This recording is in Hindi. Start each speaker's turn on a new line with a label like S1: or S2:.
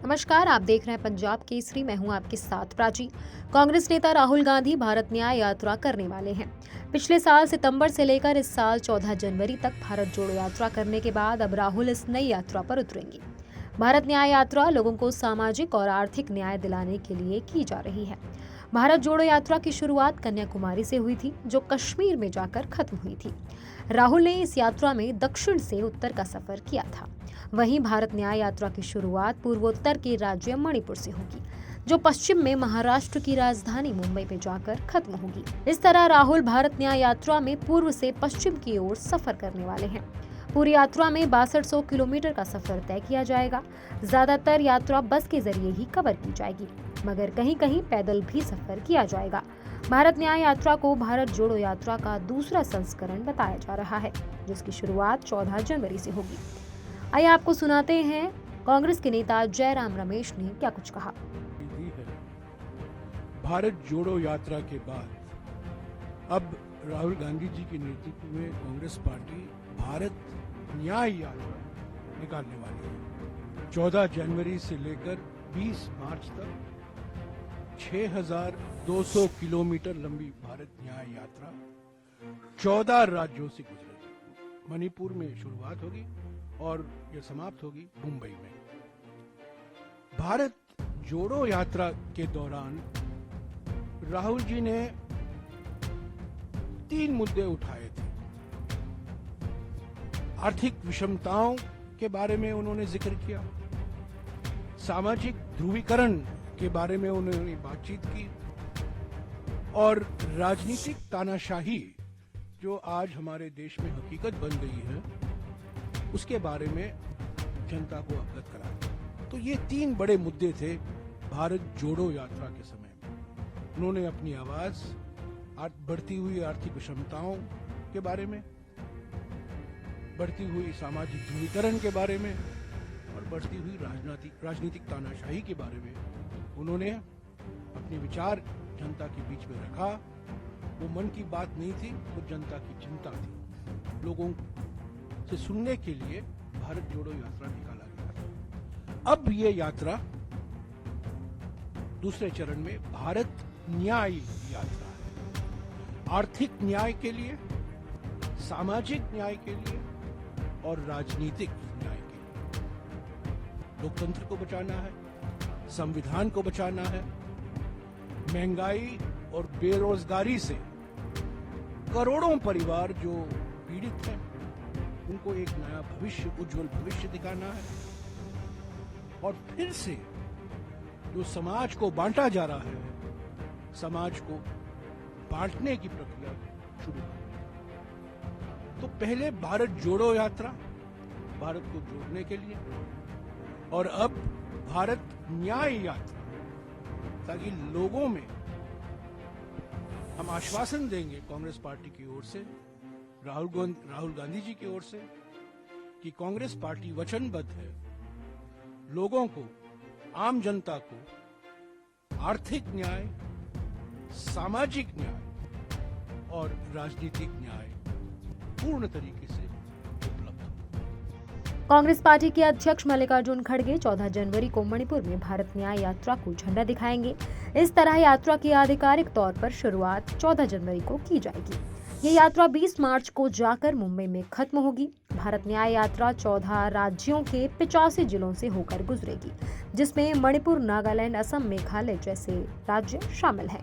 S1: नमस्कार, आप देख रहे हैं पंजाब केसरी। मैं हूं आपके साथ प्राची। कांग्रेस नेता राहुल गांधी भारत न्याय यात्रा करने वाले हैं। पिछले साल सितंबर से लेकर इस साल 14 जनवरी तक भारत जोड़ो यात्रा करने के बाद अब राहुल इस नई यात्रा पर उतरेंगे। भारत न्याय यात्रा लोगों को सामाजिक और आर्थिक न्याय दिलाने के लिए की जा रही है। भारत जोड़ो यात्रा की शुरुआत कन्याकुमारी से हुई थी, जो कश्मीर में जाकर खत्म हुई थी। राहुल ने इस यात्रा में दक्षिण से उत्तर का सफर किया था। वहीं भारत न्याय यात्रा की शुरुआत पूर्वोत्तर के राज्य मणिपुर से होगी, जो पश्चिम में महाराष्ट्र की राजधानी मुंबई में जाकर खत्म होगी। इस तरह राहुल भारत न्याय यात्रा में पूर्व से पश्चिम की ओर सफर करने वाले हैं। पूरी यात्रा में 6200 किलोमीटर का सफर तय किया जाएगा। ज्यादातर यात्रा बस के जरिए ही कवर की जाएगी, मगर कहीं कहीं पैदल भी सफर किया जाएगा। भारत न्याय यात्रा को भारत जोड़ो यात्रा का दूसरा संस्करण बताया जा रहा है, जिसकी शुरुआत 14 जनवरी से होगी। आइए आपको सुनाते हैं कांग्रेस के नेता जयराम रमेश ने क्या कुछ कहा।
S2: भारत जोड़ो यात्रा के बाद अब राहुल गांधी जी के नेतृत्व में कांग्रेस पार्टी भारत न्याय यात्रा निकालने वाली है। 14 जनवरी से लेकर 20 मार्च तक 6200 किलोमीटर लंबी भारत न्याय यात्रा 14 राज्यों से गुजरेगी। मणिपुर में शुरुआत होगी और यह समाप्त होगी मुंबई में। भारत जोड़ो यात्रा के दौरान राहुल जी ने 3 मुद्दे उठाए थे। आर्थिक विषमताओं के बारे में उन्होंने जिक्र किया, सामाजिक ध्रुवीकरण के बारे में उन्होंने बातचीत की और राजनीतिक तानाशाही जो आज हमारे देश में हकीकत बन गई है, उसके बारे में जनता को अवगत कराया। तो ये 3 बड़े मुद्दे थे भारत जोड़ो यात्रा के समय में। उन्होंने अपनी आवाज बढ़ती हुई आर्थिक विषमताओं के बारे में, बढ़ती हुई सामाजिक ध्रुवीकरण के बारे में और बढ़ती हुई राजनीतिक तानाशाही के बारे में उन्होंने अपने विचार जनता के बीच में रखा। वो मन की बात नहीं थी, वो जनता की चिंता थी। लोगों से सुनने के लिए भारत जोड़ो यात्रा निकाला गया था। अब ये यात्रा दूसरे चरण में भारत न्याय यात्रा है। आर्थिक न्याय के लिए, सामाजिक न्याय के लिए और राजनीतिक न्याय के लिए। लोकतंत्र को बचाना है, संविधान को बचाना है। महंगाई और बेरोजगारी से करोड़ों परिवार जो पीड़ित हैं, उनको एक नया भविष्य, उज्जवल भविष्य दिखाना है। और फिर से जो समाज को बांटा जा रहा है, समाज को बांटने की प्रक्रिया शुरू करनी है। तो पहले भारत जोड़ो यात्रा भारत को जोड़ने के लिए, और अब भारत न्याय यात्रा, ताकि लोगों में हम आश्वासन देंगे कांग्रेस पार्टी की ओर से, राहुल गांधी जी की ओर से, कि कांग्रेस पार्टी वचनबद्ध है लोगों को, आम जनता को आर्थिक न्याय, सामाजिक न्याय और राजनीतिक न्याय पूर्ण तरीके से उपलब्ध हो।
S1: कांग्रेस पार्टी के अध्यक्ष मल्लिकार्जुन खड़गे 14 जनवरी को मणिपुर में भारत न्याय यात्रा को झंडा दिखाएंगे। इस तरह यात्रा की आधिकारिक तौर पर शुरुआत 14 जनवरी को की जाएगी। ये यात्रा 20 मार्च को जाकर मुंबई में खत्म होगी। भारत न्याय यात्रा 14 राज्यों के 85 जिलों से होकर गुजरेगी, जिसमें मणिपुर, नागालैंड, असम, मेघालय जैसे राज्य शामिल हैं।